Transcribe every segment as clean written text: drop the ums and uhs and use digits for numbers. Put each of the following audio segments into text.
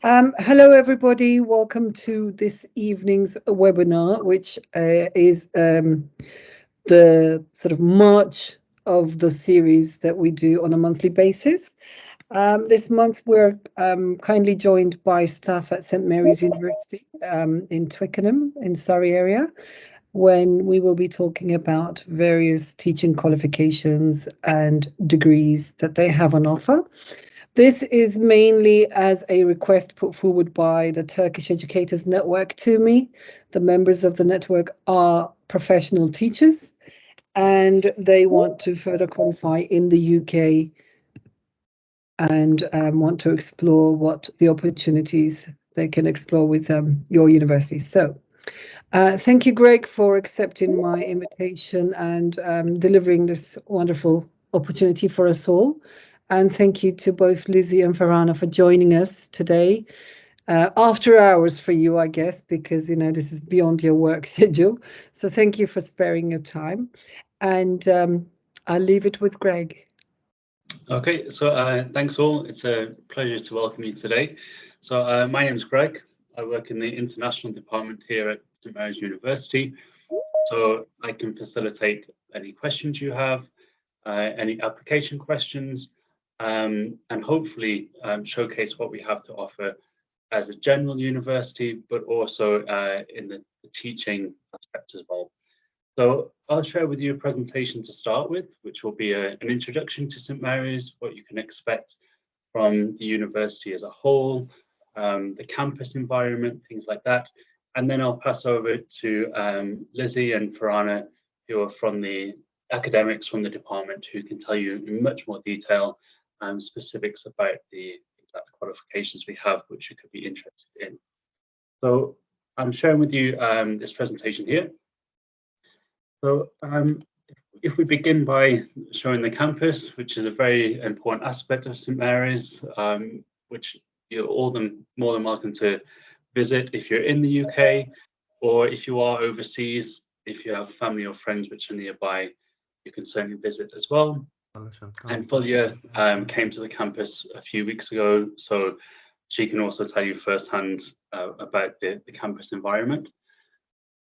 Hello, everybody. Welcome to this evening's webinar, which is the sort of March of the series that we do on a monthly basis. This month, we're kindly joined by staff at St Mary's University in Twickenham, in Surrey area, when we will be talking about various teaching qualifications and degrees that they have on offer. This is mainly as a request put forward by the Turkish Educators Network to me. The members of the network are professional teachers and they want to further qualify in the UK and want to explore what the opportunities they can explore with your university. So thank you, Greg, for accepting my invitation and delivering this wonderful opportunity for us all. And thank you to both Lizzie and Farhanda for joining us today. After hours for you, I guess, because, you know, this is beyond your work schedule. So thank you for sparing your time. And I'll leave it with Greg. Okay, so thanks all. It's a pleasure to welcome you today. So my name is Greg. I work in the international department here at St Mary's University. So I can facilitate any questions you have, any application questions, and hopefully showcase what we have to offer as a general university, but also in the teaching aspect as well. So I'll share with you a presentation to start with, which will be an introduction to St Mary's, what you can expect from the university as a whole, the campus environment, things like that. And then I'll pass over to Lizzie and Farhanda, who are from the academics from the department, who can tell you in much more detail specifics about the exact qualifications we have, which you could be interested in. So I'm sharing with you this presentation here. So if we begin by showing the campus, which is a very important aspect of St Mary's, which you're all more than welcome to visit if you're in the UK, or if you are overseas, if you have family or friends which are nearby, you can certainly visit as well. And Fulia came to the campus a few weeks ago, so she can also tell you firsthand about the campus environment.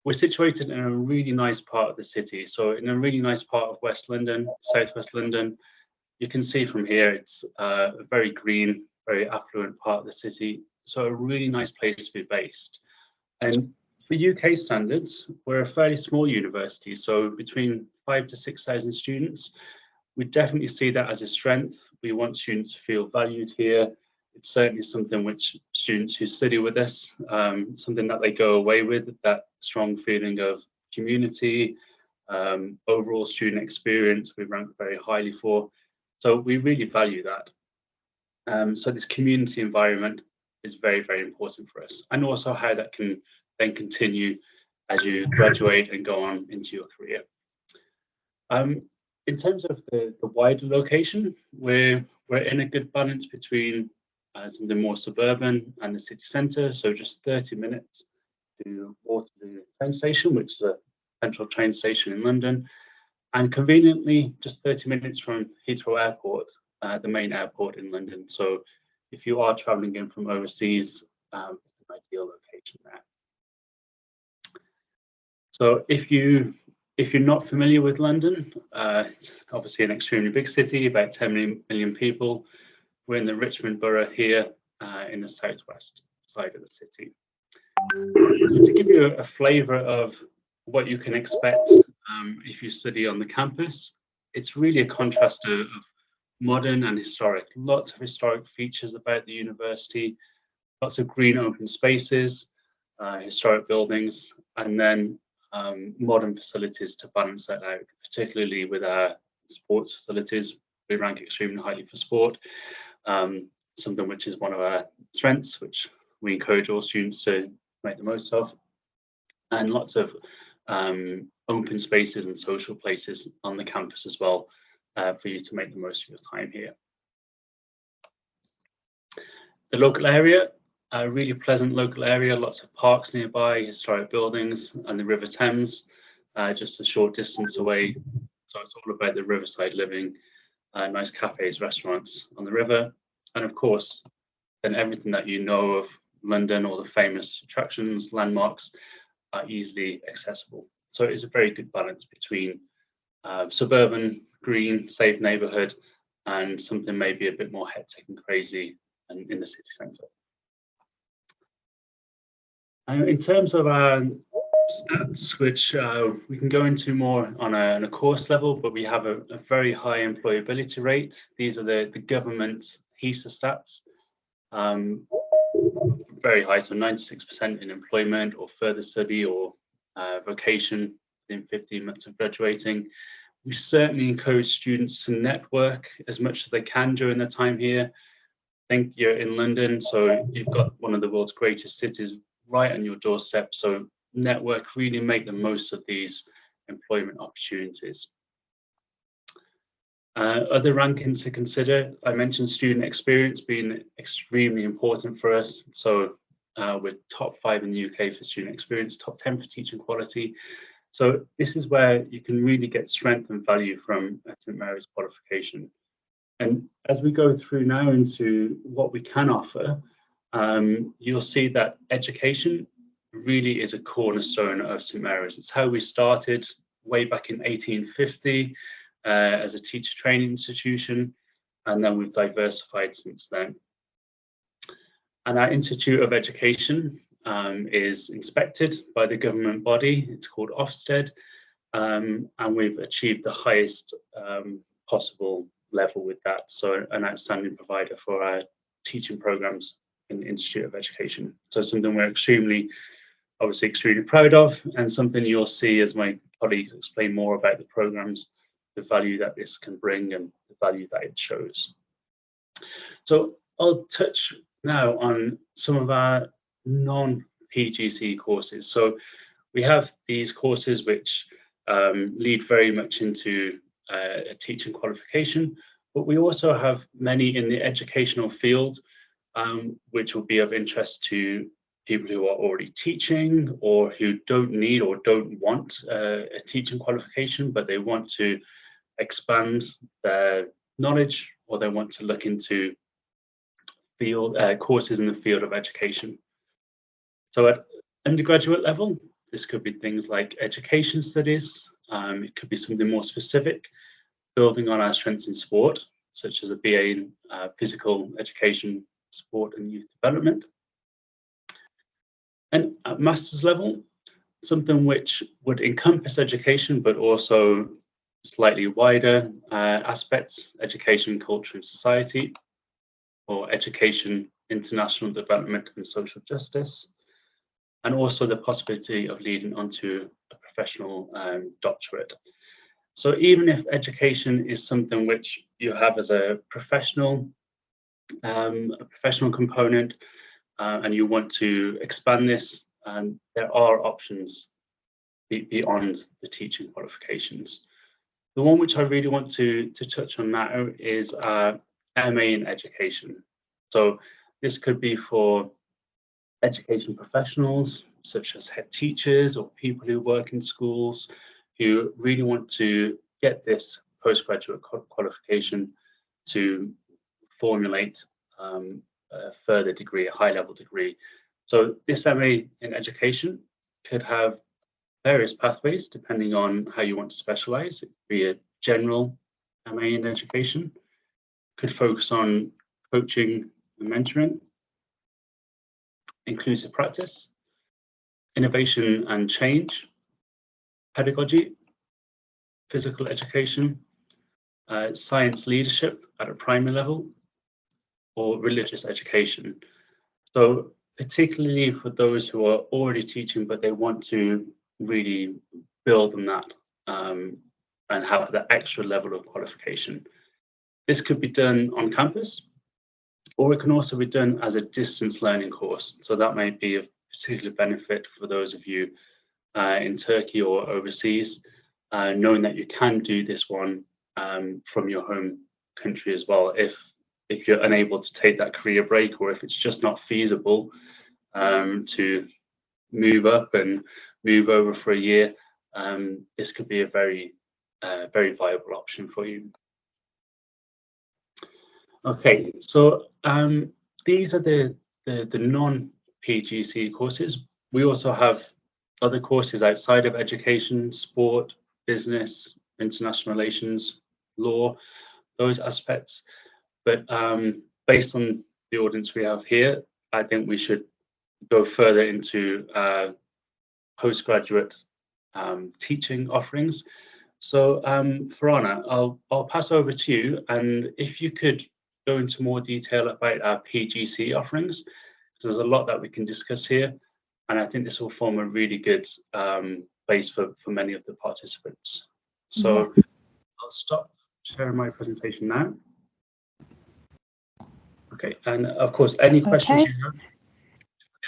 We're situated in a really nice part of the city. So in a really nice part of West London, Southwest London. You can see from here, it's a very green, very affluent part of the city. So a really nice place to be based. And for UK standards, we're a fairly small university. So between 5,000 to 6,000 students. We definitely see that as a strength. We want students to feel valued here. It's certainly something which students who study with us, something that they go away with, that strong feeling of community, overall student experience, we rank very highly for. So we really value that. So this community environment is very, very important for us. And also how that can then continue as you graduate and go on into your career. In terms of the wider location, we're in a good balance between something more suburban and the city centre, so just 30 minutes to Waterloo train station, which is a central train station in London, and conveniently just 30 minutes from Heathrow Airport, the main airport in London. So if you are travelling in from overseas, it's an ideal location there. So if you're not familiar with London, obviously an extremely big city, about 10 million people. We're in the Richmond borough here in the southwest side of the city. So to give you a flavour of what you can expect if you study on the campus, it's really a contrast of modern and historic. Lots of historic features about the university, lots of green open spaces, historic buildings, and then modern facilities to balance that out, particularly with our sports facilities. We rank extremely highly for sport, something which is one of our strengths, which we encourage all students to make the most of, and lots of open spaces and social places on the campus as well for you to make the most of your time here. The local area, a really pleasant local area, lots of parks nearby, historic buildings, and the River Thames, just a short distance away. So it's all about the riverside living, nice cafes, restaurants on the river. And of course, then everything that you know of London, all the famous attractions, landmarks, are easily accessible. So it is a very good balance between suburban, green, safe neighbourhood and something maybe a bit more hectic and crazy and in the city centre. In terms of our stats, which we can go into more on a course level, but we have a very high employability rate. These are the government HESA stats. Very high, so 96% in employment or further study or vocation within 15 months of graduating. We certainly encourage students to network as much as they can during their time here. I think you're in London, so you've got one of the world's greatest cities right on your doorstep. So network, really make the most of these employment opportunities. Other rankings to consider, I mentioned student experience being extremely important for us. So we're top 5 in the UK for student experience, top 10 for teaching quality. So this is where you can really get strength and value from a St Mary's qualification. And as we go through now into what we can offer, you'll see that education really is a cornerstone of St Mary's. It's how we started way back in 1850 as a teacher training institution, and then we've diversified since then. And our Institute of Education is inspected by the government body. It's called Ofsted, and we've achieved the highest possible level with that. So an outstanding provider for our teaching programs in the Institute of Education. So something we're obviously extremely proud of, and something you'll see as my colleagues explain more about the programs, the value that this can bring and the value that it shows. So I'll touch now on some of our non-PGCE courses. So we have these courses which lead very much into a teaching qualification, but we also have many in the educational field, which will be of interest to people who are already teaching or who don't need or don't want a teaching qualification, but they want to expand their knowledge, or they want to look into field courses in the field of education. So at undergraduate level, this could be things like education studies. It could be something more specific, building on our strengths in sport, such as a BA in physical education, sport and youth development. And at master's level, something which would encompass education, but also slightly wider aspects, education, culture and society, or education, international development and social justice, and also the possibility of leading onto a professional doctorate. So even if education is something which you have as a professional component, and you want to expand this, there are options beyond the teaching qualifications. The one which I really want to touch on now is MA in education. So this could be for education professionals, such as head teachers or people who work in schools, who really want to get this postgraduate qualification to formulate a further degree, a high-level degree. So this MA in education could have various pathways depending on how you want to specialize. It could be a general MA in education, could focus on coaching and mentoring, inclusive practice, innovation and change, pedagogy, physical education, science leadership at a primary level, or religious education. So particularly for those who are already teaching, but they want to really build on that and have the extra level of qualification. This could be done on campus, or it can also be done as a distance learning course. So that may be of particular benefit for those of you in Turkey or overseas, knowing that you can do this one from your home country as well, if you're unable to take that career break, or if it's just not feasible to move up and move over for a year. This could be a very viable option for you. Okay, so these are the non-PGCE courses. We also have other courses outside of education, sport, business, international relations, law, those aspects. But based on the audience we have here, I think we should go further into postgraduate teaching offerings. So Farhanda, I'll pass over to you, and if you could go into more detail about our PGC offerings, because there's a lot that we can discuss here, and I think this will form a really good base for many of the participants. So I'll stop sharing my presentation now. Okay, and of course, any questions you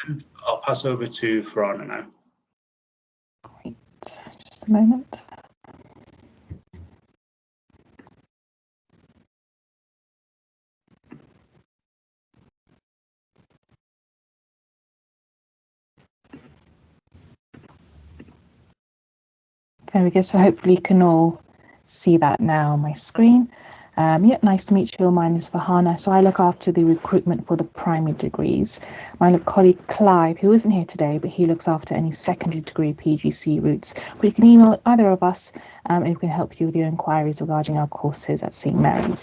have, I'll pass over to Farhanda now. Great. Just a moment. There we go. So hopefully you can all see that now on my screen. Yeah, nice to meet you all. My name is Farhanda. So I look after the recruitment for the primary degrees. My colleague Clive, who isn't here today, but he looks after any secondary degree PGC routes. But you can email either of us and we can help you with your inquiries regarding our courses at St Mary's.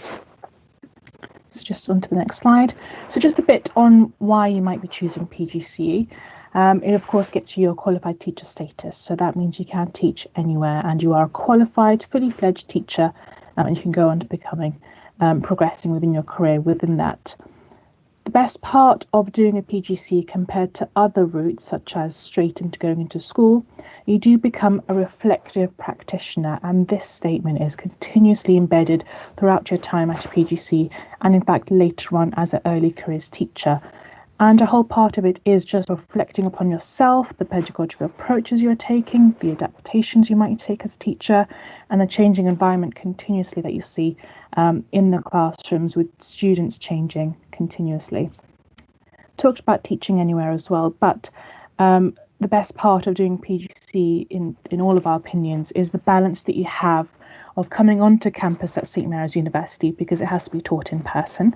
So just on to the next slide. So just a bit on why you might be choosing PGCE. It of course gets you your qualified teacher status. So that means you can teach anywhere and you are a qualified, fully fledged teacher, and you can go on to becoming, progressing within your career within that. The best part of doing a PGCE compared to other routes, such as straight into going into school, you do become a reflective practitioner, and this statement is continuously embedded throughout your time at a PGCE and in fact later on as an early careers teacher. And a whole part of it is just reflecting upon yourself, the pedagogical approaches you're taking, the adaptations you might take as a teacher, and the changing environment continuously that you see in the classrooms with students changing continuously. Talked about teaching anywhere as well, but the best part of doing PGC in all of our opinions is the balance that you have of coming onto campus at St Mary's University, because it has to be taught in person.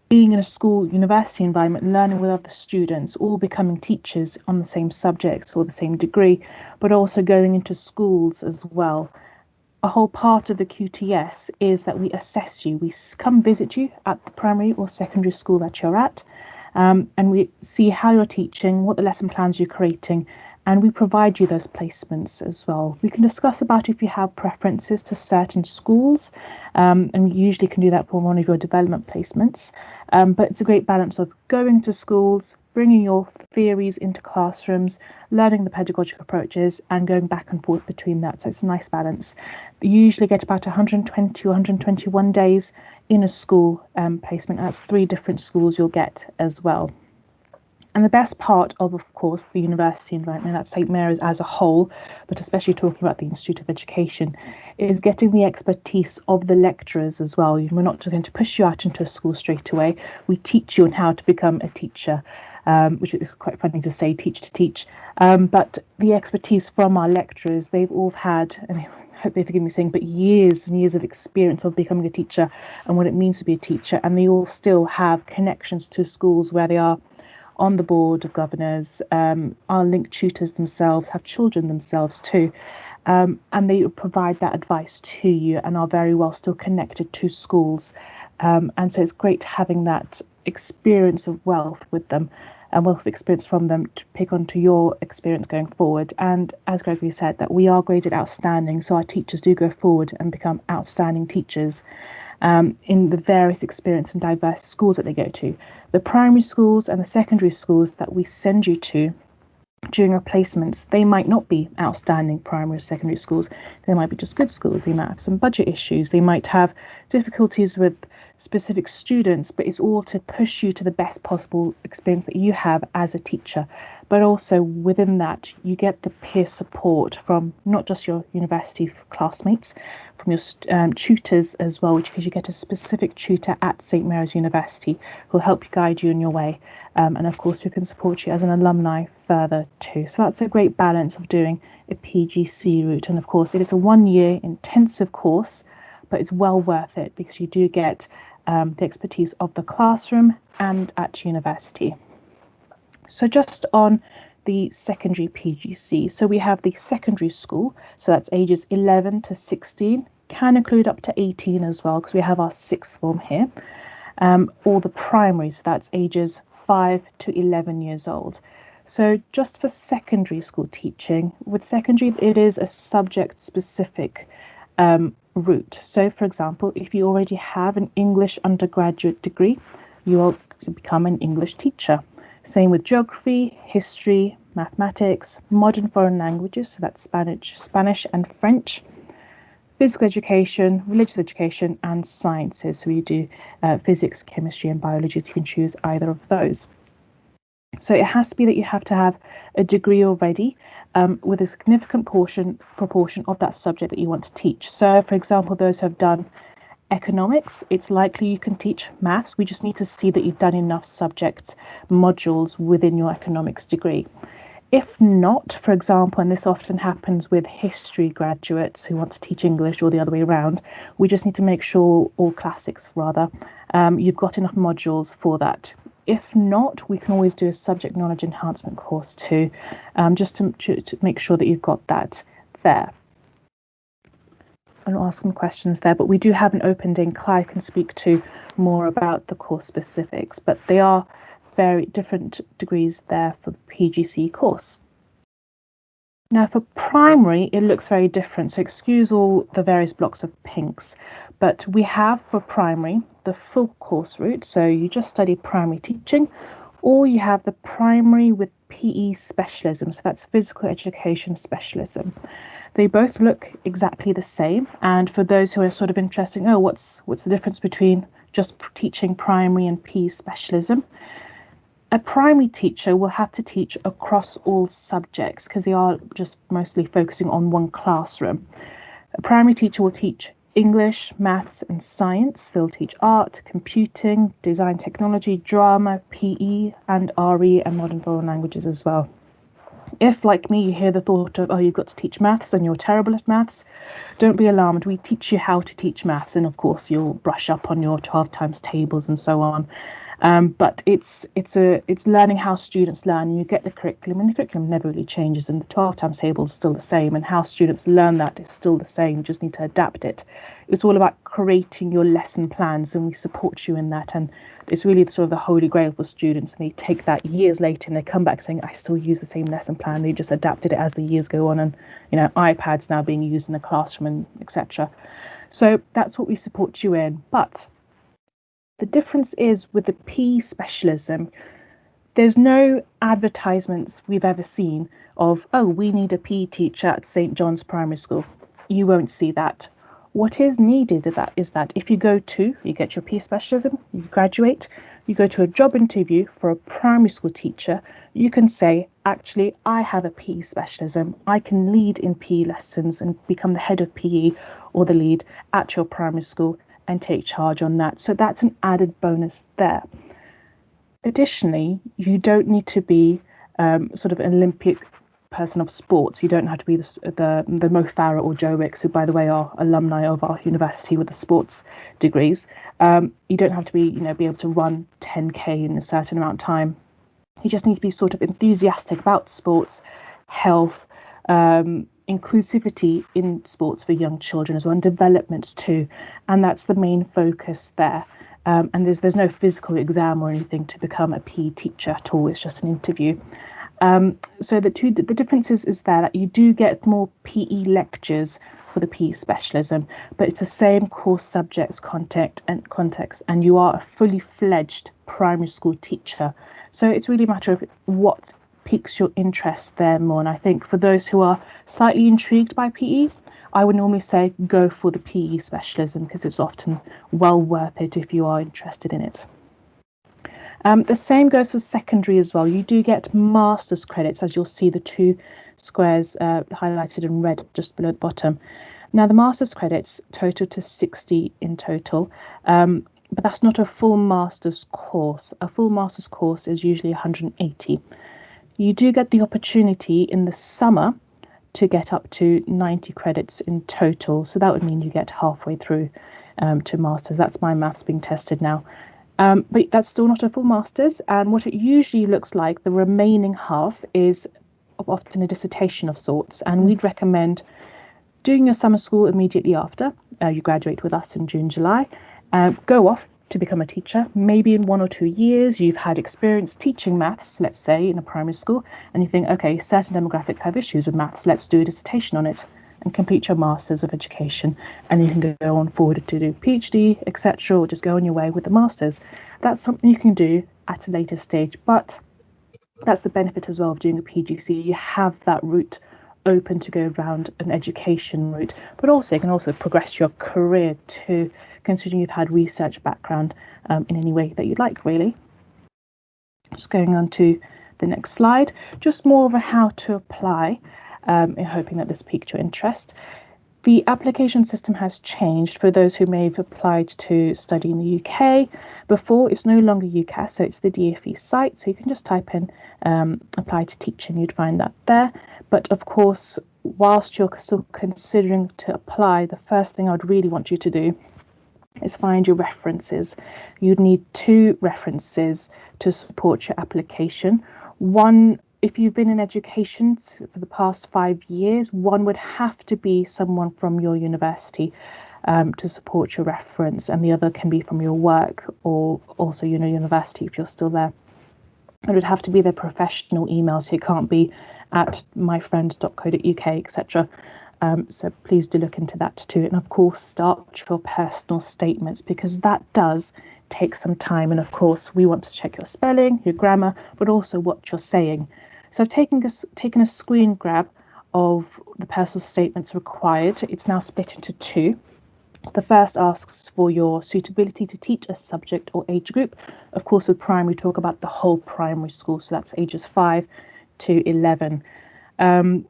Being in a school university environment, learning with other students, all becoming teachers on the same subjects or the same degree, but also going into schools as well. A whole part of the QTS is that we assess you. We come visit you at the primary or secondary school that you're at, and we see how you're teaching, what the lesson plans you're creating, and we provide you those placements as well. We can discuss about if you have preferences to certain schools, and we usually can do that for one of your development placements. But it's a great balance of going to schools, bringing your theories into classrooms, learning the pedagogical approaches, and going back and forth between that. So it's a nice balance. You usually get about 120 or 121 days in a school placement. That's 3 different schools you'll get as well. And the best part of course, the university environment at St Mary's as a whole, but especially talking about the Institute of Education, is getting the expertise of the lecturers as well. We're not just going to push you out into a school straight away. We teach you on how to become a teacher, which is quite funny to say, teach to teach. But the expertise from our lecturers, they've all had, and I hope they forgive me saying, but years and years of experience of becoming a teacher and what it means to be a teacher. And they all still have connections to schools where they are on the board of governors, are linked tutors themselves, have children themselves too, and they provide that advice to you and are very well still connected to schools. And so it's great having that experience of wealth with them and wealth of experience from them to pick onto your experience going forward. And as Gregory said, that we are graded outstanding, so our teachers do go forward and become outstanding teachers in the various experience and diverse schools that they go to. The primary schools and the secondary schools that we send you to during our placements, they might not be outstanding primary or secondary schools. They might be just good schools. They might have some budget issues. They might have difficulties with specific students, but it's all to push you to the best possible experience that you have as a teacher. But also within that, you get the peer support from not just your university classmates, from your tutors as well, because you get a specific tutor at St Mary's University who will help you guide you in your way. And of course, we can support you as an alumni further too. So that's a great balance of doing a PGC route. And of course, it is a 1-year intensive course, but it's well worth it because you do get the expertise of the classroom and at university. So just on the secondary PGC, so we have the secondary school, so that's ages 11 to 16, can include up to 18 as well, because we have our sixth form here, or the primary, so that's ages 5 to 11 years old. So just for secondary school teaching, with secondary, it is a subject-specific route. So, for example, if you already have an English undergraduate degree, you will become an English teacher. Same with geography, history, mathematics, modern foreign languages, so that's Spanish and French, physical education, religious education, and sciences. So we do physics, chemistry, and biology. You can choose either of those. So it has to be that you have to have a degree already with a significant proportion of that subject that you want to teach. So, for example, those who have done economics, it's likely you can teach maths. We just need to see that you've done enough subject modules within your economics degree. If not, for example, and this often happens with history graduates who want to teach English or the other way around, we just need to make sure, or classics rather, you've got enough modules for that. If not, we can always do a subject knowledge enhancement course too, just to make sure that you've got that there. I'll ask some questions there, but we do have an open day and Clive can speak to more about the course specifics, but they are very different degrees there for the PGC course. Now for primary, it looks very different, so excuse all the various blocks of pinks, but we have for primary the full course route, so you just study primary teaching, or you have the primary with PE specialism, so that's physical education specialism. They both look exactly the same, and for those who are sort of interested, what's the difference between just teaching primary and PE specialism? A primary teacher will have to teach across all subjects because they are just mostly focusing on one classroom. A primary teacher will teach English, maths and science. They'll teach art, computing, design technology, drama, PE and RE and modern foreign languages as well. If, like me, you hear the thought of, you've got to teach maths and you're terrible at maths, don't be alarmed. We teach you how to teach maths, and of course you'll brush up on your 12 times tables and so on. But it's learning how students learn. You get the curriculum, and the curriculum never really changes, and the 12 times table is still the same, and how students learn that is still the same. You just need to adapt it. It's all about creating your lesson plans, and we support you in that. And it's really sort of the holy grail for students, and they take that years later and they come back saying, I still use the same lesson plan. They just adapted it as the years go on, and iPads now being used in the classroom and etc. So that's what we support you in. But the difference is with the PE specialism, there's no advertisements we've ever seen of, we need a PE teacher at St. John's Primary School. You won't see that. What is needed is that if you get your PE specialism, you graduate, you go to a job interview for a primary school teacher, you can say, actually, I have a PE specialism. I can lead in PE lessons and become the head of PE or the lead at your primary school and take charge on that. So that's an added bonus there. Additionally, you don't need to be sort of an Olympic person of sports. You don't have to be the Mo Farah or Joe Wicks, who, by the way, are alumni of our university with the sports degrees. You don't have to be able to run 10K in a certain amount of time. You just need to be sort of enthusiastic about sports, health, inclusivity in sports for young children as well, and development too. And that's the main focus there. And there's no physical exam or anything to become a PE teacher at all. It's just an interview. So the difference is there that you do get more PE lectures for the PE specialism, but it's the same course subjects, context, and you are a fully fledged primary school teacher. So it's really a matter of what piques your interest there more. And I think for those who are slightly intrigued by PE, I would normally say go for the PE specialism because it's often well worth it if you are interested in it. The same goes for secondary as well. You do get master's credits, as you'll see the two squares highlighted in red just below the bottom. Now the master's credits total to 60 in total, but that's not a full master's course. A full master's course is usually 180. You do get the opportunity in the summer to get up to 90 credits in total. So that would mean you get halfway through. to masters. That's my maths being tested now. But that's still not a full master's, and what it usually looks like, the remaining half is often a dissertation of sorts, and we'd recommend doing your summer school immediately after you graduate with us in June, July. Go off to become a teacher. Maybe in 1 or 2 years you've had experience teaching maths, let's say in a primary school, and you think, okay, certain demographics have issues with maths, let's do a dissertation on it and complete your Masters of Education, and you can go on forward to do PhD, etc., or just go on your way with the Masters. That's something you can do at a later stage, but that's the benefit as well of doing a PGC. You have that route open to go around an education route, but also you can also progress your career too, considering you've had research background in any way that you'd like, really. Just going on to the next slide, just more of a how to apply, hoping that this piqued your interest. The application system has changed for those who may have applied to study in the UK. Before, it's no longer UCAS, so it's the DfE site, so you can just type in apply to teach and you'd find that there. But of course, whilst you're still considering to apply, the first thing I'd really want you to do is find your references. You'd need 2 references to support your application. One, if you've been in education for the past 5 years, one would have to be someone from your university to support your reference, and the other can be from your work or also university if you're still there. It would have to be their professional email, so it can't be at myfriend.co.uk, etc. So please do look into that too. And of course, start your personal statements, because that does take some time. And of course, we want to check your spelling, your grammar, but also what you're saying. So I've taken a screen grab of the personal statements required. It's now split into 2. The first asks for your suitability to teach a subject or age group. Of course, with primary, we talk about the whole primary school, so that's ages 5 to 11.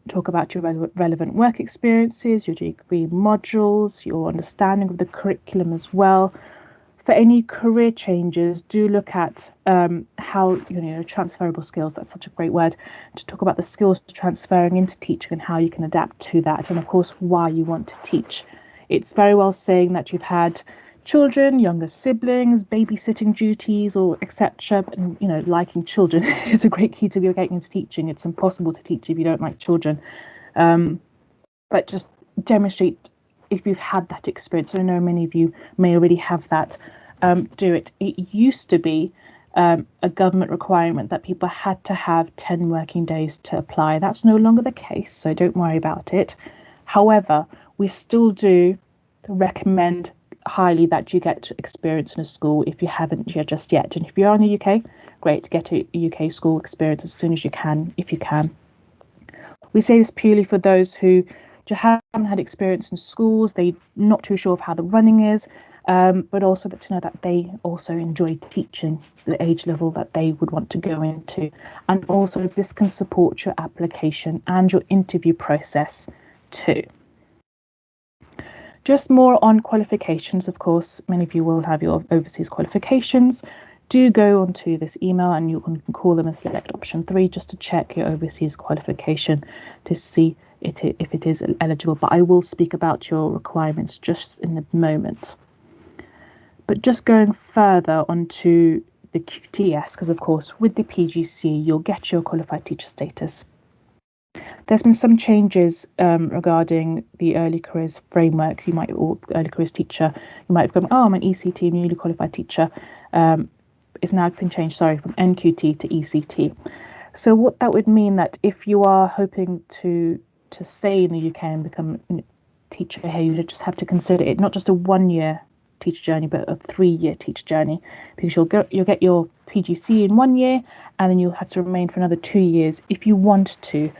Talk about your relevant work experiences, your degree modules, your understanding of the curriculum as well. For any career changes, do look at how, transferable skills, that's such a great word, to talk about the skills transferring into teaching and how you can adapt to that, and of course, why you want to teach. It's very well saying that you've had children, younger siblings, babysitting duties, or etc. And liking children is a great key to getting into teaching. It's impossible to teach if you don't like children. But just demonstrate if you've had that experience. I know many of you may already have that. Do it. It used to be a government requirement that people had to have 10 working days to apply. That's no longer the case, so don't worry about it. However, we still do recommend highly that you get experience in a school if you haven't just yet. And if you are in the UK, great, get a UK school experience as soon as you can, if you can. We say this purely for those who haven't had experience in schools, they're not too sure of how the running is, but also to know that they also enjoy teaching the age level that they would want to go into. And also this can support your application and your interview process too. Just more on qualifications, of course, many of you will have your overseas qualifications. Do go onto this email and you can call them and select option 3 just to check your overseas qualification to see if it is eligible. But I will speak about your requirements just in a moment. But just going further onto the QTS, because of course with the PGC you'll get your qualified teacher status. There's been some changes regarding the early careers framework. Or early careers teacher, you might have gone, I'm an ECT, newly qualified teacher. It's now been changed, from NQT to ECT. So what that would mean that if you are hoping to stay in the UK and become a teacher here, you just have to consider it not just a 1-year teacher journey, but a 3-year teacher journey, because you'll get your PGC in 1 year, and then you'll have to remain for another 2 years if you want to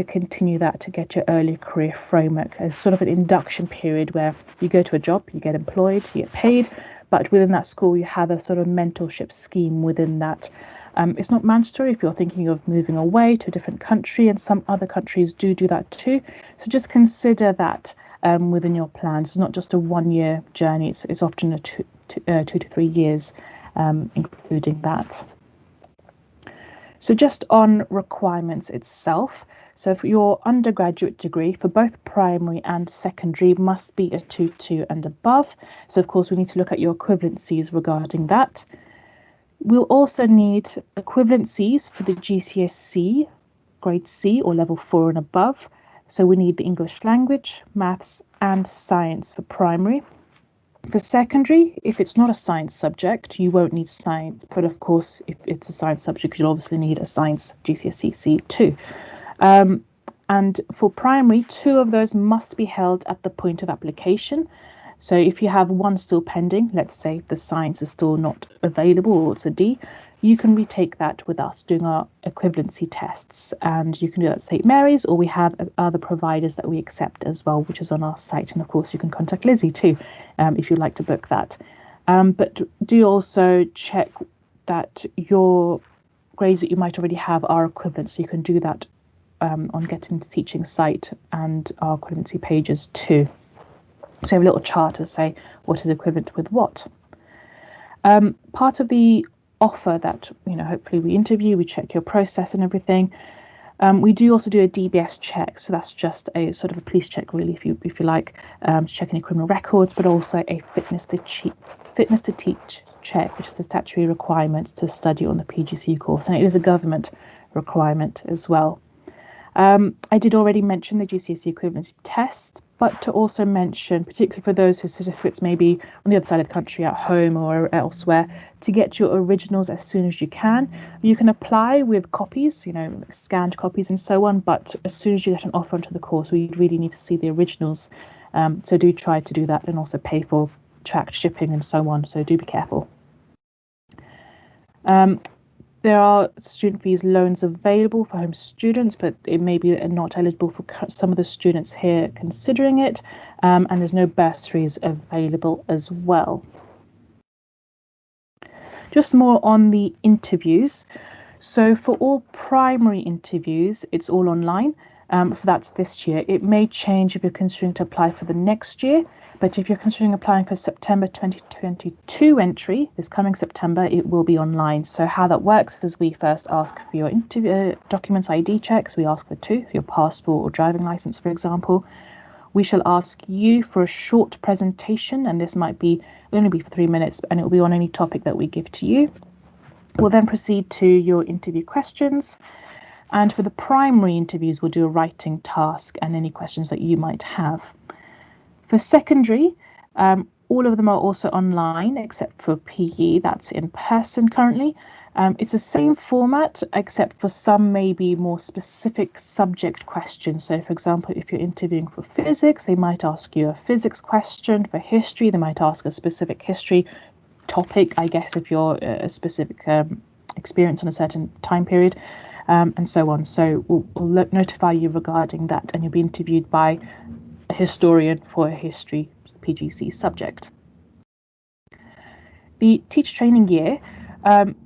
continue that, to get your early career framework as sort of an induction period where you go to a job, you get employed, you get paid, but within that school you have a sort of mentorship scheme within that. It's not mandatory if you're thinking of moving away to a different country, and some other countries do that too. So just consider that within your plans. It's not just a 1-year journey, it's often a 2 to 3 years, including that. So just on requirements itself, so for your undergraduate degree for both primary and secondary must be a 2-2 and above. So of course we need to look at your equivalencies regarding that. We'll also need equivalencies for the GCSE, grade C or level 4 and above. So we need the English language, maths and science for primary. For secondary, if it's not a science subject, you won't need science. But of course, if it's a science subject, you'll obviously need a science GCSE C too. And for primary, 2 of those must be held at the point of application. So if you have one still pending, let's say the science is still not available or it's a D, you can retake that with us doing our equivalency tests. And you can do that at St. Mary's, or we have other providers that we accept as well, which is on our site. And of course, you can contact Lizzie too, if you'd like to book that. But do also check that your grades that you might already have are equivalent. So you can do that on Getting to Teaching site and our equivalency pages too. So we have a little chart to say what is equivalent with what. Part of the offer that, hopefully we interview, we check your process and everything. We do also do a DBS check, so that's just a sort of a police check, really, if you like, to check any criminal records, but also a fitness to teach check, which is the statutory requirement to study on the PGCE course, and it is a government requirement as well. I did already mention the GCSE equivalency test, but to also mention, particularly for those whose certificates may be on the other side of the country, at home or elsewhere, to get your originals as soon as you can. You can apply with copies, scanned copies and so on, but as soon as you get an offer onto the course, we really need to see the originals. So do try to do that and also pay for tracked shipping and so on, so do be careful. There are student fees loans available for home students, but it may be not eligible for some of the students here considering it, and there's no bursaries available as well. Just more on the interviews. So for all primary interviews, it's all online. That's this year. It may change if you're considering to apply for the next year, but if you're considering applying for September 2022 entry, this coming September, it will be online. So how that works is we first ask for your interview documents, ID checks. We ask for 2, for your passport or driving license, for example. We shall ask you for a short presentation, and this might be only be for 3 minutes, and it will be on any topic that we give to you. We'll then proceed to your interview questions. And for the primary interviews, we'll do a writing task and any questions that you might have. For secondary, all of them are also online except for PE, that's in person currently. It's the same format except for some maybe more specific subject questions. So for example, if you're interviewing for physics, they might ask you a physics question. For history, they might ask a specific history topic, I guess, if you're a specific experience on a certain time period. And so on. So we'll notify you regarding that, and you'll be interviewed by a historian for a history PGC subject. The teacher training year,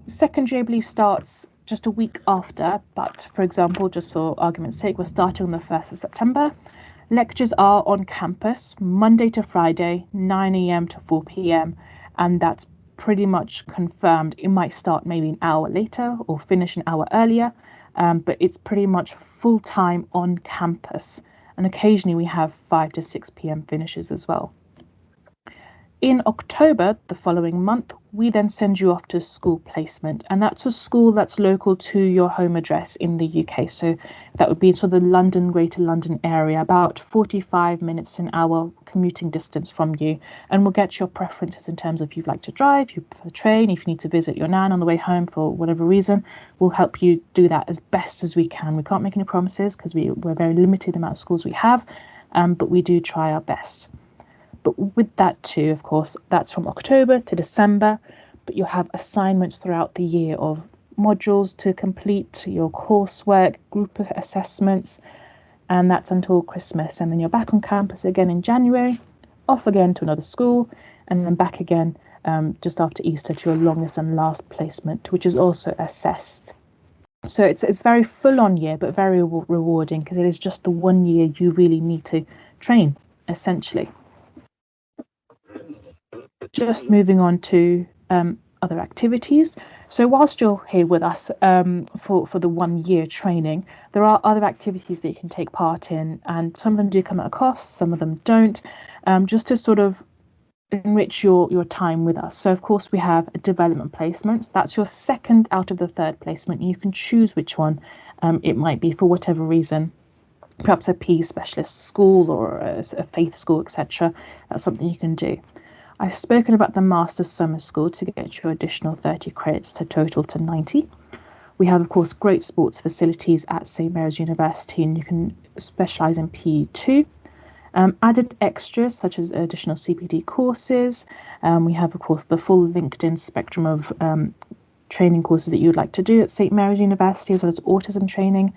secondary, I believe, starts just a week after, but for example, just for argument's sake, we're starting on the 1st of September. Lectures are on campus, Monday to Friday, 9 a.m. to 4 p.m, and that's pretty much confirmed. It might start maybe an hour later or finish an hour earlier, but it's pretty much full-time on campus, and occasionally we have 5 to 6 p.m. finishes as well. In October, the following month, we then send you off to school placement, and that's a school that's local to your home address in the UK. So that would be sort of the Greater London area, about 45 minutes to an hour commuting distance from you. And we'll get your preferences in terms of if you'd like to drive, you prefer train, if you need to visit your nan on the way home for whatever reason, we'll help you do that as best as we can. We can't make any promises because we're very limited amount of schools we have, but we do try our best. But with that too, of course, that's from October to December, but you'll have assignments throughout the year of modules to complete, your coursework, group assessments, and that's until Christmas. And then you're back on campus again in January, off again to another school, and then back again just after Easter to your longest and last placement, which is also assessed. So it's very full-on year, but very rewarding because it is just the 1 year you really need to train, essentially. Just moving on to other activities. So whilst you're here with us for the 1 year training, there are other activities that you can take part in, and some of them do come at a cost, some of them don't, just to sort of enrich your time with us. So of course we have a development placement. That's your second out of the third placement. You can choose which one it might be for whatever reason. Perhaps a PE specialist school or a faith school, etc. That's something you can do. I've spoken about the Master's Summer School to get your additional 30 credits to total to 90. We have, of course, great sports facilities at St Mary's University, and you can specialise in PE too. Added extras such as additional CPD courses. We have, of course, the full LinkedIn spectrum of training courses that you would like to do at St Mary's University, as well as autism training.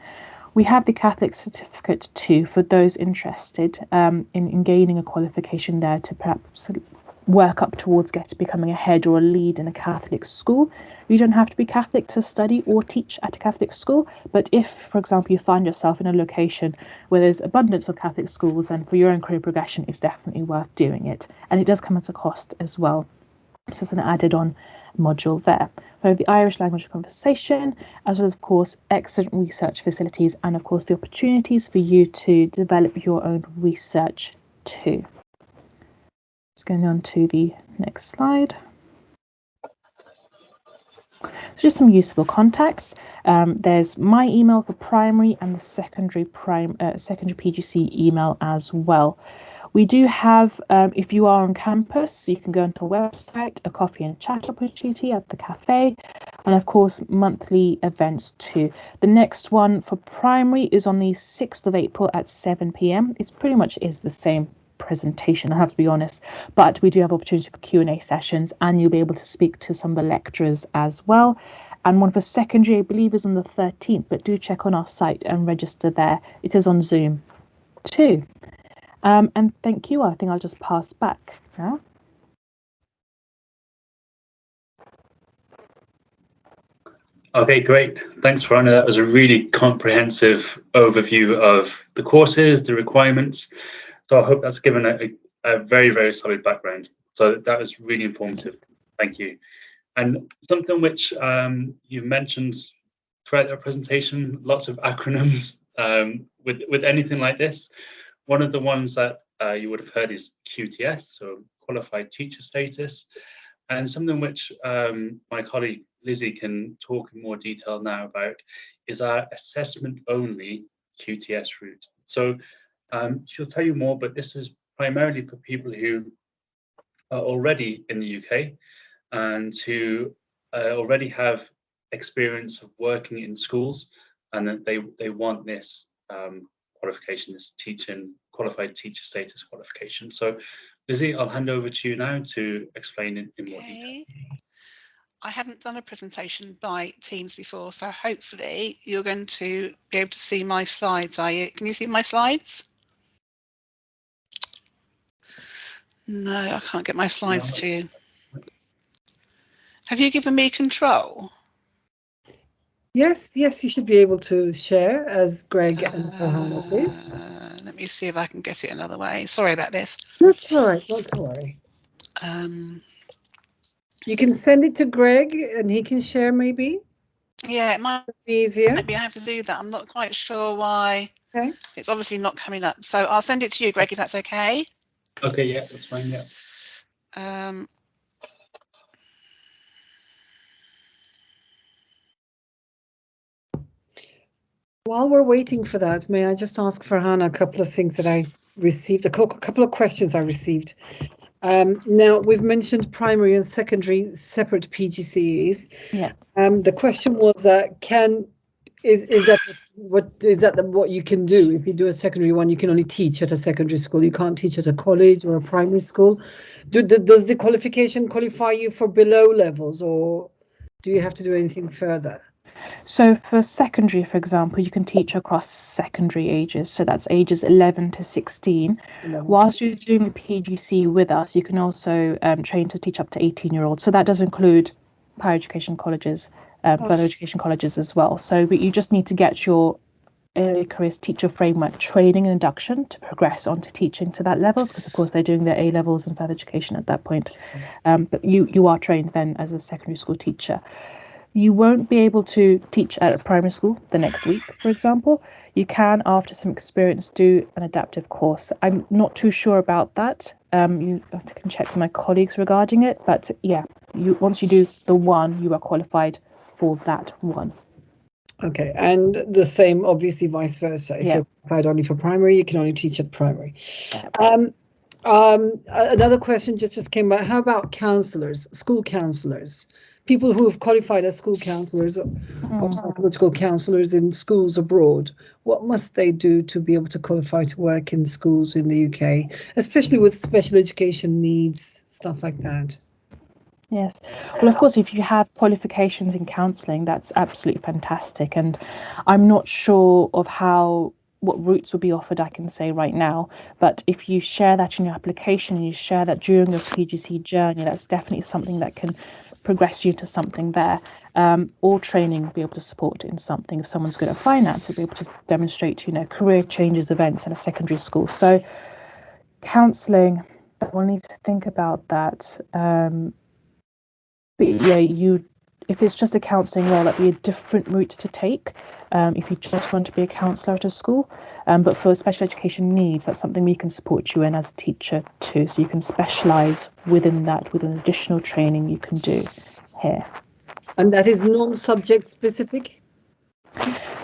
We have the Catholic certificate too for those interested in gaining a qualification there to perhaps work up towards becoming a head or a lead in a Catholic school. You don't have to be Catholic to study or teach at a Catholic school, but if, for example, you find yourself in a location where there's abundance of Catholic schools, and for your own career progression, it's definitely worth doing it. And it does come at a cost as well. It's just an added on module there. We have the Irish language conversation, as well as, of course, excellent research facilities, and of course the opportunities for you to develop your own research too. Just going on to the next slide. So just some useful contacts. There's my email for primary and the secondary PGC email as well. We do have, if you are on campus, you can go onto our website, a coffee and chat opportunity at the cafe, and of course monthly events too. The next one for primary is on the 6th of April at 7 p.m. It's pretty much is the same presentation, I have to be honest, but we do have opportunity for Q&A sessions, and you'll be able to speak to some of the lecturers as well. And one for secondary, I believe, is on the 13th, but do check on our site and register there. It is on Zoom too. And thank you. I think I'll just pass back now. Okay, great. Thanks, Farhanda. That was a really comprehensive overview of the courses, the requirements. So I hope that's given a very, very solid background. So that was really informative. Thank you. And something which you mentioned throughout our presentation, lots of acronyms with anything like this. One of the ones that you would have heard is QTS, so Qualified Teacher Status, and something which my colleague Lizzie can talk in more detail now about is our assessment-only QTS route. So she'll tell you more, but this is primarily for people who are already in the UK and who already have experience of working in schools, and that they want this qualification, this qualified teacher status qualification. So Lizzie, I'll hand over to you now to explain in more detail. I haven't done a presentation by Teams before, so hopefully you're going to be able to see my slides, are you? Can you see my slides? No, I can't get my slides to you. Have you given me control? Yes, you should be able to share as Greg and Farhanda did. Let me see if I can get it another way. Sorry about this. That's all right, not to worry. You can send it to Greg and he can share maybe. Yeah, it might be easier. Maybe I have to do that. I'm not quite sure why. Okay. It's obviously not coming up. So I'll send it to you, Greg, if that's okay. Okay, yeah, that's fine, yeah. While we're waiting for that, may I just ask Farhanda a couple of things that I received, a couple of questions I received. Now, we've mentioned primary and secondary separate PGCEs. Yeah. The question was, is that what you can do? If you do a secondary one, you can only teach at a secondary school. You can't teach at a college or a primary school. Does the qualification qualify you for below levels, or do you have to do anything further? So for secondary, for example, you can teach across secondary ages. So that's ages 11 to 16. Whilst you're doing the PGC with us, you can also train to teach up to 18-year-olds. So that does include higher education colleges, further education colleges as well. So but you just need to get your early careers teacher framework training and induction to progress onto teaching to that level, because of course they're doing their A-levels and further education at that point. But you are trained then as a secondary school teacher. You won't be able to teach at a primary school the next week, for example. You can, after some experience, do an adaptive course. I'm not too sure about that. I can check with my colleagues regarding it. But yeah, once you do the one, you are qualified for that one. Okay, and the same, obviously, vice versa. If you're qualified only for primary, you can only teach at primary. Another question just came out. How about counselors, school counselors, people who have qualified as school counselors or psychological counselors in schools abroad? What must they do to be able to qualify to work in schools in the UK, especially with special education needs, stuff like that? Yes. Well, of course, if you have qualifications in counselling, that's absolutely fantastic. And I'm not sure of what routes will be offered, I can say right now. But if you share that in your application and you share that during your PGC journey, that's definitely something that can progress you to something there. Or training, be able to support in something. If someone's good at finance, to be able to demonstrate, career changes events in a secondary school. So counselling, we'll need to think about that. But yeah, if it's just a counselling role, that'd be a different route to take. If you just want to be a counsellor at a school, but for special education needs, that's something we can support you in as a teacher too. So you can specialise within that with an additional training you can do here. And that is non-subject specific?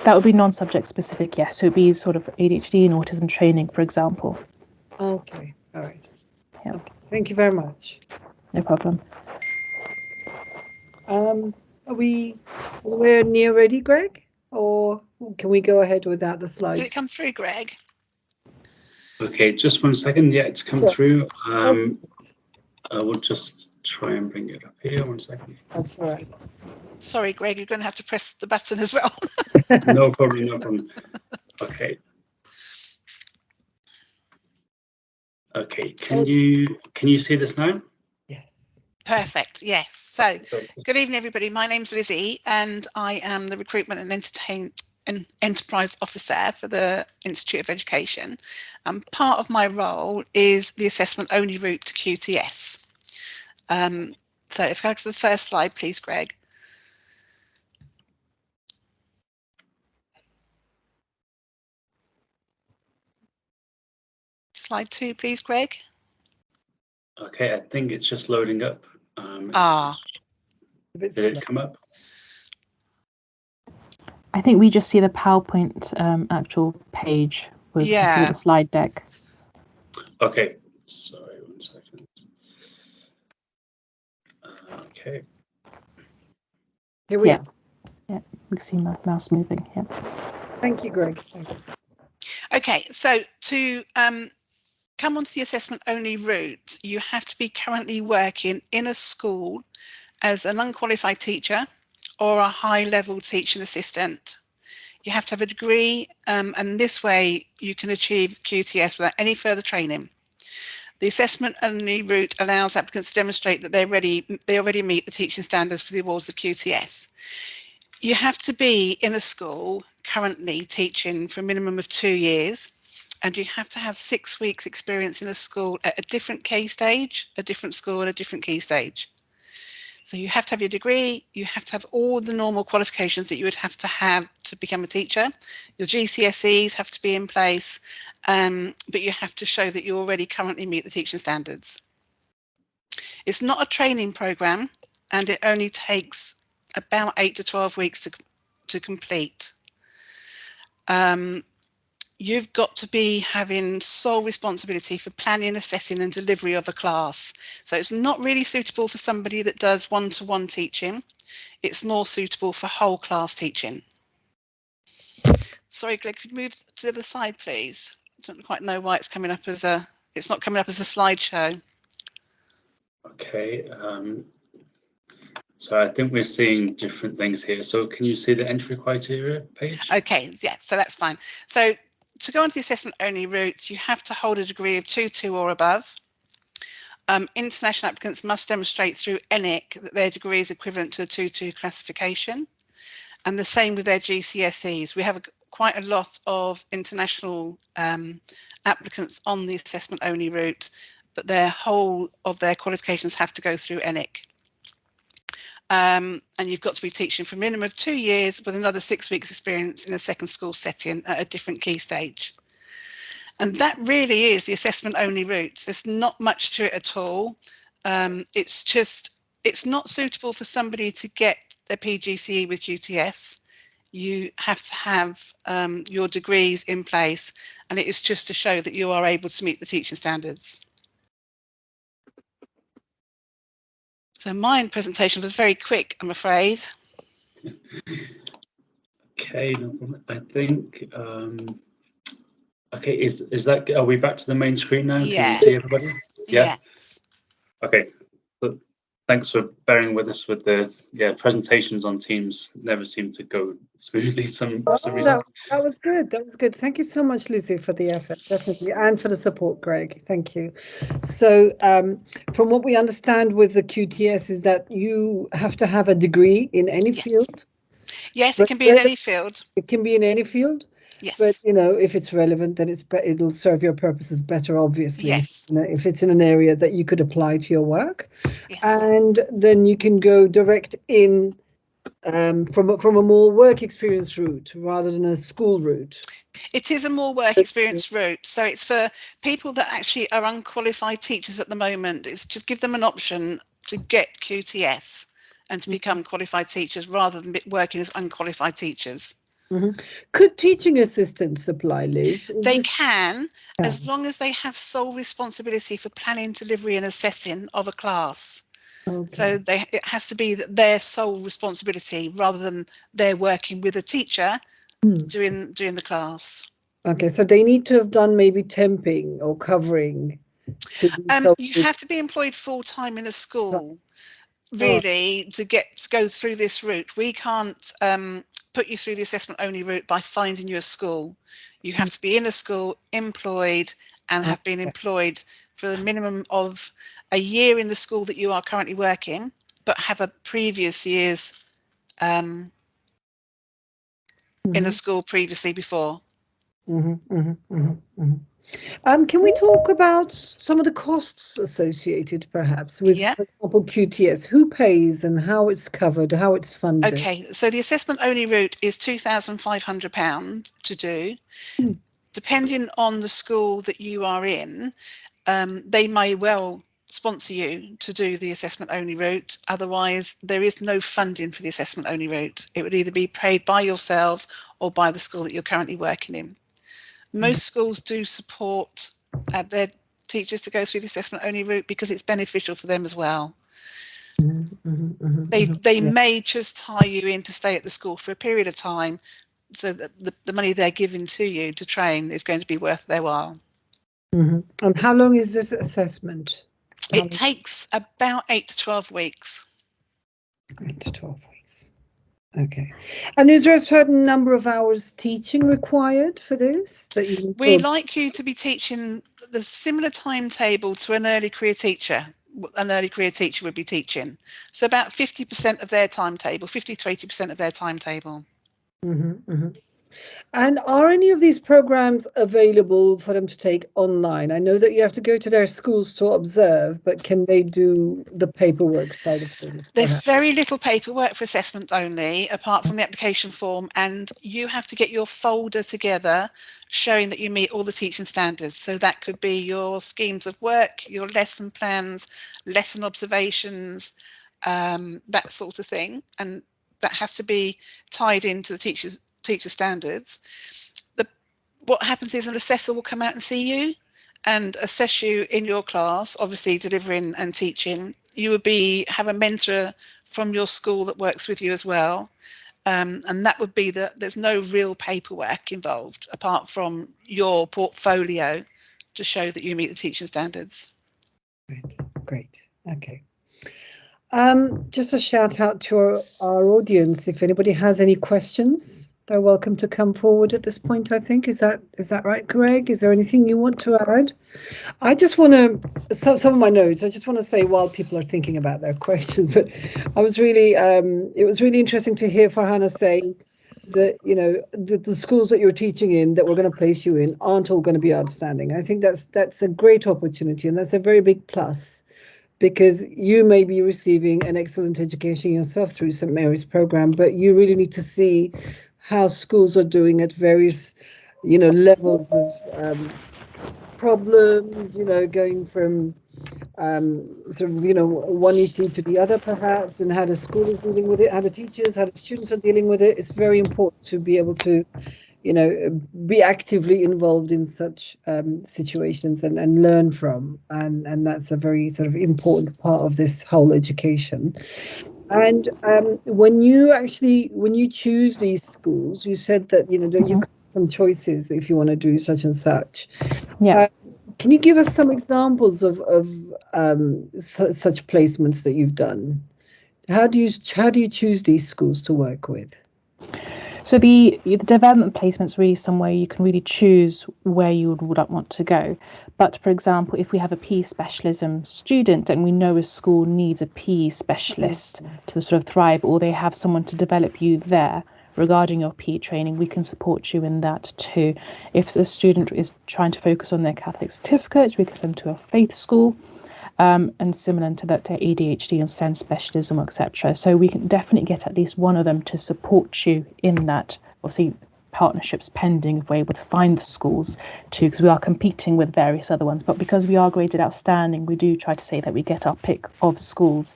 That would be non-subject specific, yes. So it'd be sort of ADHD and autism training, for example. Okay, all right. Yeah. Okay. Thank you very much. No problem. We're near ready, Greg? Or can we go ahead without the slides? Did it come through, Greg? Okay, just 1 second. Yeah, it's come Sure. through. I will just try and bring it up here. 1 second. That's all right. Sorry, Greg, you're going to have to press the button as well. No problem, no problem. Okay. Okay, can you see this now? Yes. Perfect. Yes. So, good evening, everybody. My name's Lizzie, and I am the Recruitment and Enterprise Officer for the Institute of Education. And part of my role is the assessment-only route to QTS. So, if I go to the first slide, please, Greg. Slide 2, please, Greg. Okay, I think it's just loading up. Did it come up? I think we just see the PowerPoint actual page with the slide deck. Okay, sorry, 1 second. Okay. Here we are. Yeah, we can see my mouse moving. Yeah. Thank you, Greg. Thanks. Okay, so to come onto the assessment-only route, you have to be currently working in a school as an unqualified teacher or a high-level teaching assistant. You have to have a degree, and this way you can achieve QTS without any further training. The assessment-only route allows applicants to demonstrate that they already meet the teaching standards for the awards of QTS. You have to be in a school currently teaching for a minimum of 2 years, and you have to have 6 weeks experience in a school at a different key stage, a different school at a different key stage. So you have to have your degree, you have to have all the normal qualifications that you would have to become a teacher. Your GCSEs have to be in place, but you have to show that you already currently meet the teaching standards. It's not a training programme, and it only takes about 8 to 12 weeks to complete. You've got to be having sole responsibility for planning, assessing and delivery of a class. So it's not really suitable for somebody that does one-to-one teaching. It's more suitable for whole class teaching. Sorry, Greg, could you move to the other side, please? I don't quite know why it's coming up as it's not coming up as a slideshow. Okay. So I think we're seeing different things here. So can you see the entry criteria page? Okay, yeah, so that's fine. So to go on to the assessment-only route, you have to hold a degree of 2-2 or above. International applicants must demonstrate through ENIC that their degree is equivalent to a 2-2 classification, and the same with their GCSEs. We have quite a lot of international applicants on the assessment-only route, but their whole of their qualifications have to go through ENIC. and you've got to be teaching for a minimum of 2 years with another 6 weeks experience in a second school setting at a different key stage. And that really is the assessment only route. There's not much to it at all. It's not suitable for somebody to get their PGCE with QTS. You have to have your degrees in place, and it is just to show that you are able to meet the teaching standards. So my presentation was very quick, I'm afraid. Okay, no problem. I think, okay, is that, are we back to the main screen now? Yes. Can you see everybody? Yeah. Yes. Okay. So thanks for bearing with us with the presentations on Teams never seem to go smoothly for some reason. That was good. That was good. Thank you so much, Lizzie, for the effort, definitely, and for the support, Greg. Thank you. So from what we understand with the QTS is that you have to have a degree in any field. Yes, it can be in any field. It can be in any field. Yes. But, you know, if it's relevant, then it'll serve your purposes better, obviously. Yes. You know, if it's in an area that you could apply to your work. Yes. And then you can go direct in from a more work experience route rather than a school route. It is a more work experience route. So it's for people that actually are unqualified teachers at the moment. It's just give them an option to get QTS and to become qualified teachers rather than working as unqualified teachers. Mm-hmm. Could teaching assistants apply, Liz? They can, as long as they have sole responsibility for planning, delivery and assessing of a class. Okay. So it has to be their sole responsibility rather than they're working with a teacher during the class. Okay, so they need to have done maybe temping or covering. You have to be employed full-time in a school, really, to go through this route. We can't put you through the assessment only route by finding you a school. You have to be in a school, employed, and have been employed for a minimum of a year in the school that you are currently working, but have a previous year's in a school previously before. Can we talk about some of the costs associated, perhaps, with, for example, QTS? Who pays and how it's covered, how it's funded? Okay, so the assessment only route is £2,500 to do. Depending on the school that you are in, they may well sponsor you to do the assessment only route. Otherwise, there is no funding for the assessment only route. It would either be paid by yourselves or by the school that you're currently working in. Most schools do support their teachers to go through the assessment only route because it's beneficial for them as well. They may just tie you in to stay at the school for a period of time, so that the money they're giving to you to train is going to be worth their while. And how long is this assessment? It takes about 8 to 12 weeks. 8 to 12 weeks. Okay. And is there a certain number of hours teaching required for this? We'd like you to be teaching the similar timetable to an early career teacher. An early career teacher would be teaching. So about 50% of their timetable, 50 to 80% of their timetable. And are any of these programs available for them to take online? I know that you have to go to their schools to observe, but can they do the paperwork side of things? There's very little paperwork for assessment only, apart from the application form, and you have to get your folder together showing that you meet all the teaching standards. So that could be your schemes of work, your lesson plans, lesson observations, that sort of thing, and that has to be tied into the teacher standards. What happens is an assessor will come out and see you and assess you in your class, obviously delivering and teaching. You would have a mentor from your school that works with you as well, and that would be there's no real paperwork involved apart from your portfolio to show that you meet the teaching standards. Great. Okay. Just a shout out to our audience. If anybody has any questions, they're welcome to come forward at this point, I think. Is that right, Greg? Is there anything you want to add? I just want to, some of my notes, I just want to say while people are thinking about their questions, but I was really, it was really interesting to hear Farhanda say that, you know, the schools that you're teaching in, that we're going to place you in, aren't all going to be outstanding. I think that's a great opportunity, and that's a very big plus. because you may be receiving an excellent education yourself through St Mary's program, but you really need to see how schools are doing at various, levels of problems, going from sort of, one issue to the other perhaps, and how the school is dealing with it, how the teachers, how the students are dealing with it. It's very important to be able to, be actively involved in such situations and learn from, and that's a very sort of important part of this whole education. And when you choose these schools, you said that you have some choices if you want to do such and such. Yeah. Can you give us some examples of such placements that you've done? How do you choose these schools to work with? So the development placement is really somewhere you can really choose where you would want to go. But for example, if we have a PE specialism student and we know a school needs a PE specialist to sort of thrive, or they have someone to develop you there regarding your PE training, we can support you in that too. If a student is trying to focus on their Catholic certificate, we can send them to a faith school. And similar to that, to ADHD and SEND specialism, etc. So we can definitely get at least one of them to support you in that. Obviously, partnerships pending if we're able to find the schools too, because we are competing with various other ones. But because we are graded outstanding, we do try to say that we get our pick of schools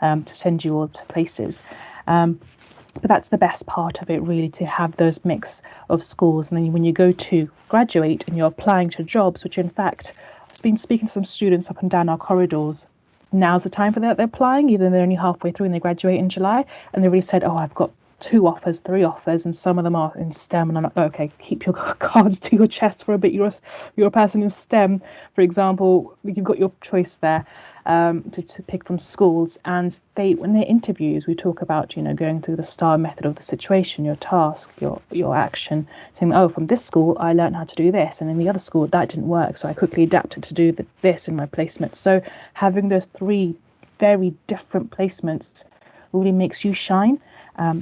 to send you all to places. But that's the best part of it, really, to have those mix of schools. And then when you go to graduate and you're applying to jobs, which in fact, been speaking to some students up and down our corridors, now's the time for that they're applying, even they're only halfway through and they graduate in July, and they really said, oh, I've got 2 offers, 3 offers, and some of them are in STEM, and I'm like, okay, keep your cards to your chest for a bit. You're a person in STEM, for example, you've got your choice there to pick from schools, and when they're interviews, we talk about going through the STAR method of the situation, your task, your action, saying, oh, from this school I learned how to do this, and in the other school that didn't work, so I quickly adapted to do this in my placement. So having those 3 very different placements really makes you shine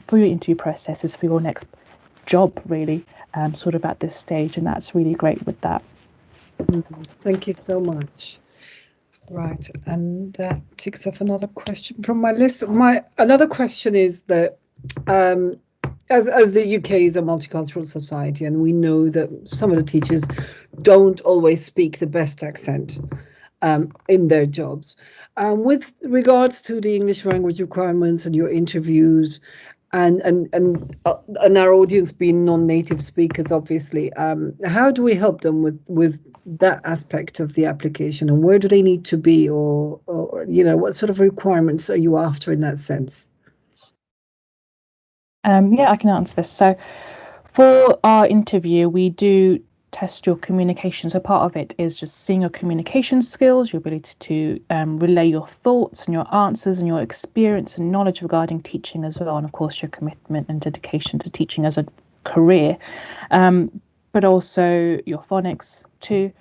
for your interview processes, for your next job, really, sort of at this stage, and that's really great with that. Thank you so much. Right, and that ticks off another question from my list. Another question is that as the UK is a multicultural society, and we know that some of the teachers don't always speak the best accent in their jobs. With regards to the English language requirements and your interviews, and our audience being non-native speakers, obviously, how do we help them with that aspect of the application, and where do they need to be, or what sort of requirements are you after in that sense? Yeah, I can answer this. So for our interview, we do test your communication. So part of it is just seeing your communication skills, your ability to relay your thoughts and your answers and your experience and knowledge regarding teaching as well, and of course your commitment and dedication to teaching as a career, but also your phonics too.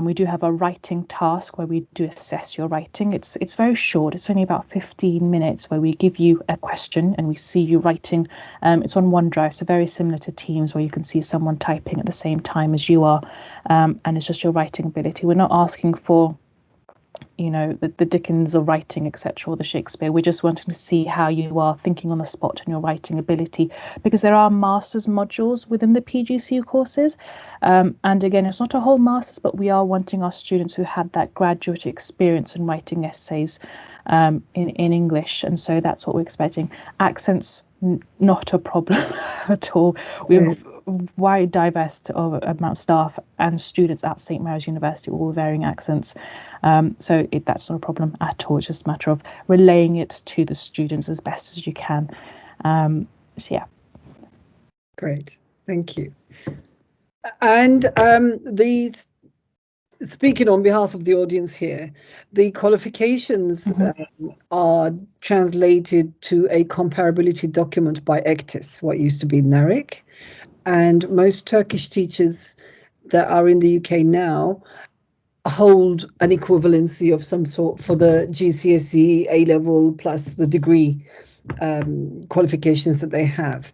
We do have a writing task where we do assess your writing. It's very short. It's only about 15 minutes where we give you a question and we see you writing. It's on OneDrive, so very similar to Teams, where you can see someone typing at the same time as you are, and it's just your writing ability. We're not asking for the Dickens of writing, etc., or the Shakespeare. We're just wanting to see how you are thinking on the spot and your writing ability, because there are master's modules within the PGCE courses, and again, it's not a whole master's, but we are wanting our students who had that graduate experience in writing essays in English, and so that's what we're expecting. Accents, not a problem at all. We've wide diverse amount of staff and students at St Mary's University, all varying accents, so that's not a problem at all. It's just a matter of relaying it to the students as best as you can. So yeah. Great, thank you. And speaking on behalf of the audience here, the qualifications are translated to a comparability document by ECTIS, what used to be NARIC. And most Turkish teachers that are in the UK now hold an equivalency of some sort for the GCSE A-level plus the degree qualifications that they have,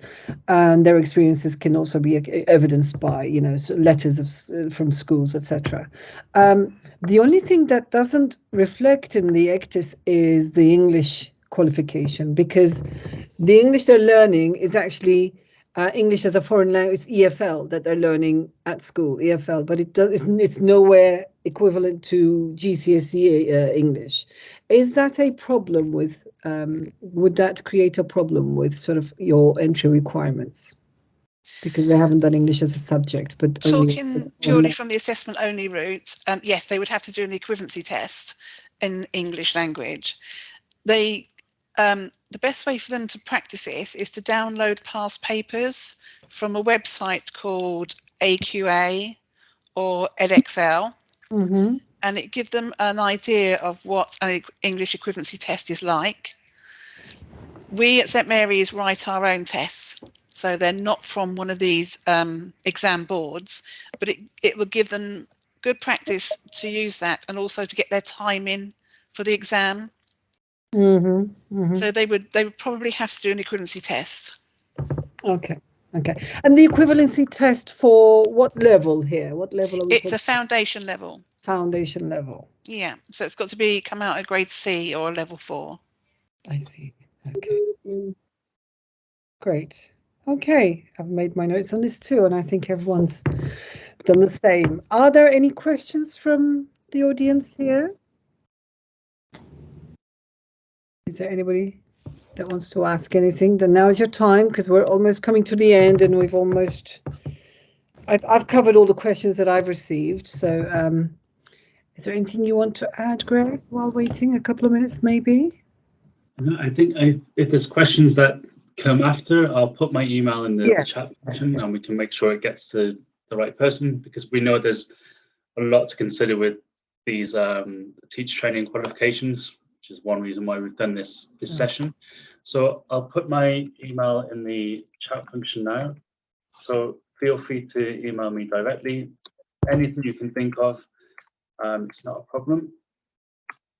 and their experiences can also be evidenced by, you know, letters from schools, etc. The only thing that doesn't reflect in the ECTIS is the English qualification, because the English they're learning is actually English as a foreign language. It's EFL that they're learning at school, EFL, but it's nowhere equivalent to GCSE English. Is that a problem with, would that create a problem with sort of your entry requirements? Because they haven't done English as a subject, but talking purely from the assessment only route, yes, they would have to do an equivalency test in English language. The best way for them to practice this is to download past papers from a website called AQA or edXL, and it gives them an idea of what an English equivalency test is like. We at St Mary's write our own tests, so they're not from one of these exam boards, but it will give them good practice to use that, and also to get their time in for the exam. So they would probably have to do an equivalency test. Okay. And the equivalency test for what level here? What level are we It's a foundation level. Foundation level. Yeah. So it's got to come out at grade C or level 4. I see. Okay. Great. Okay. I've made my notes on this too, and I think everyone's done the same. Are there any questions from the audience here? Is there anybody that wants to ask anything? Then now is your time, because we're almost coming to the end, and we've almost. I've covered all the questions that I've received. So, is there anything you want to add, Greg, while waiting a couple of minutes, maybe? No, I think if there's questions that come after, I'll put my email in the chat section, and we can make sure it gets to the right person, because we know there's a lot to consider with these teacher training qualifications, which is one reason why we've done this session. So I'll put my email in the chat function now. So feel free to email me directly. Anything you can think of, it's not a problem.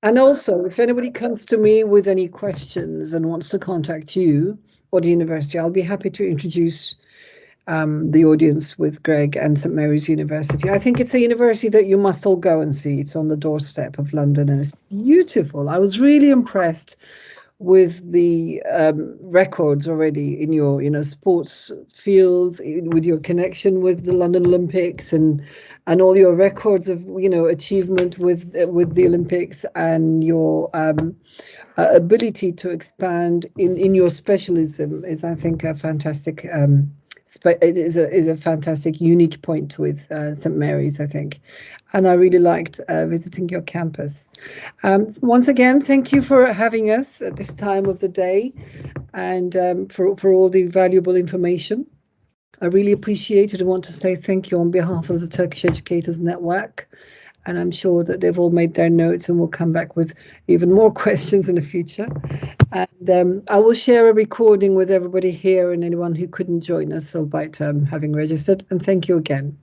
And also, if anybody comes to me with any questions and wants to contact you or the university, I'll be happy to introduce the audience with Greg and St Mary's University. I think it's a university that you must all go and see. It's on the doorstep of London, and it's beautiful. I was really impressed with the records already in your, sports fields, with your connection with the London Olympics, and all your records of, achievement with the Olympics, and your ability to expand in your specialism is, I think, a fantastic. It is a fantastic, unique point with St Mary's, I think. And I really liked visiting your campus. Once again, thank you for having us at this time of the day, and for all the valuable information. I really appreciate it. I want to say thank you on behalf of the Turkish Educators Network. And I'm sure that they've all made their notes and will come back with even more questions in the future. And I will share a recording with everybody here and anyone who couldn't join us, albeit having registered. And thank you again.